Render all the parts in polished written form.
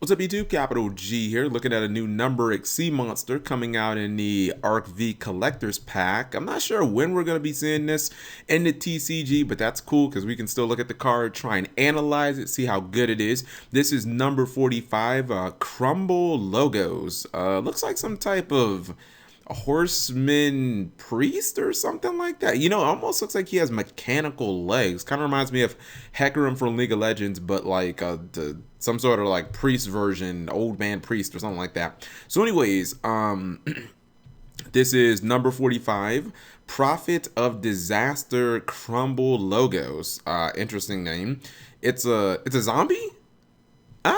What's up YouTube? Capital G here, looking at a new number Xyz monster coming out in the Arc V Collector's Pack. I'm not sure when we're going to be seeing this in the TCG, but that's cool because we can still look at the card, try and analyze it, see how good it is. This is number 45, Crumble Logos. Looks like some type of a horseman priest or something like that. You know, it almost looks like he has mechanical legs. Kind of reminds me of Hecarim from League of Legends, but like some sort of like priest version, old man priest or something like that. So anyways, this is number 45, Prophet of Disaster Crumble Logos. Interesting name. It's a zombie?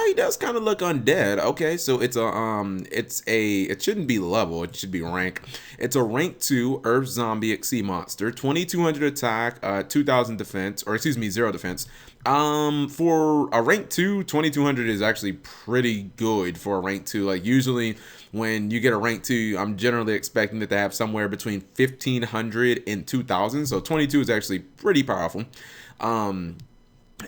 He does kind of look undead. Okay, so it's it shouldn't be level, it should be rank. It's a rank 2 Earth Zombie Xyz monster, 2200 attack, 2000 defense, or excuse me, 0 defense. For a rank 2, 2200 is actually pretty good for a rank 2. Like usually when you get a rank 2, I'm generally expecting that to have somewhere between 1500 and 2000. So 22 is actually pretty powerful.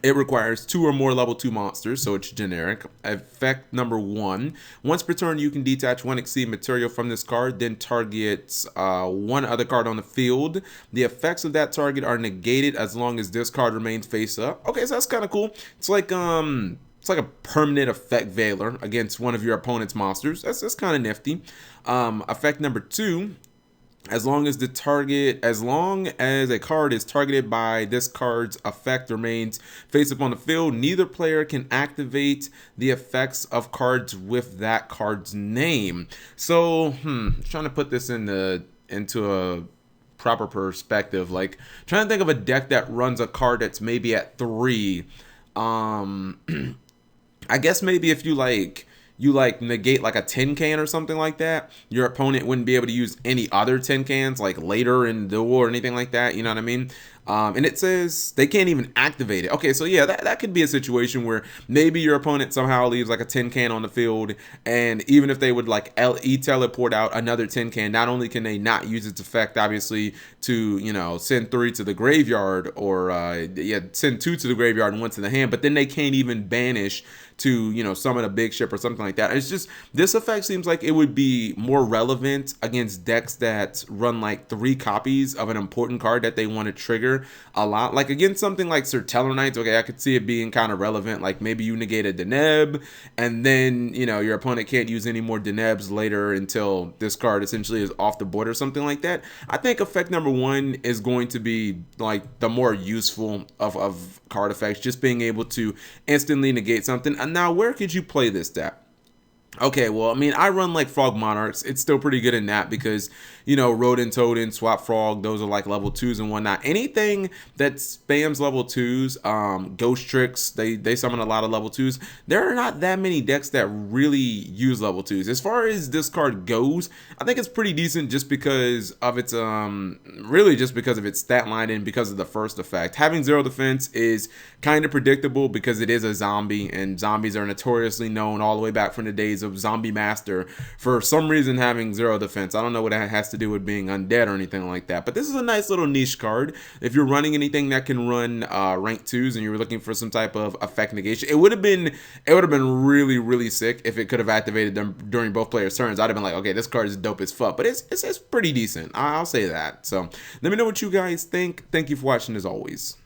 It requires 2 or more level 2 monsters, so it's generic. Effect number 1. Once per turn, you can detach 1 Xyz material from this card, then target one other card on the field. The effects of that target are negated as long as this card remains face up. Okay, so that's kind of cool. It's like a permanent effect Veiler against one of your opponent's monsters. That's kind of nifty. Effect number 2. As long as a card is targeted by this card's effect remains face up on the field, neither player can activate the effects of cards with that card's name. So, trying to put this into a proper perspective, like trying to think of a deck that runs a card that's maybe at 3. I guess maybe if you negate like a tin can or something like that, your opponent wouldn't be able to use any other tin cans like later in the war or anything like that, you know what I mean? And it says they can't even activate it. Okay, so yeah, that could be a situation where maybe your opponent somehow leaves like a tin can on the field, and even if they would like teleport out another tin can, not only can they not use its effect, obviously, to, you know, send 3 to the graveyard, or send 2 to the graveyard and 1 to the hand, but then they can't even banish to, you know, summon a big ship or something like that. It's just, this effect seems like it would be more relevant against decks that run like 3 copies of an important card that they want to trigger a lot. Like against something like Serteller Knights, okay, I could see it being kind of relevant. Like maybe you negate a Deneb, and then, you know, your opponent can't use any more Denebs later until this card essentially is off the board or something like that. I think effect number 1 is going to be like the more useful of card effects, just being able to instantly negate something. And now, where could you play this deck? Okay, well, I mean, I run like Frog Monarchs. It's still pretty good in that because, you know, Rodent, Toadin, Swap Frog, those are like level 2s and whatnot. Anything that spams level 2s, Ghost Tricks, they summon a lot of level 2s. There are not that many decks that really use level 2s. As far as this card goes, I think it's pretty decent just because of its, really just because of its stat line and because of the first effect. Having 0 defense is kind of predictable because it is a zombie, and zombies are notoriously known all the way back from the days of Zombie Master for some reason having 0 defense. I don't know what that has to do with being undead or anything like that, but this is a nice little niche card. If you're running anything that can run rank 2s and you're looking for some type of effect negation, it would have been really sick if it could have activated them during both players' turns. I'd have been like, okay, this card is dope as fuck, but it's pretty decent. I'll say that. So let me know what you guys think. Thank you for watching as always.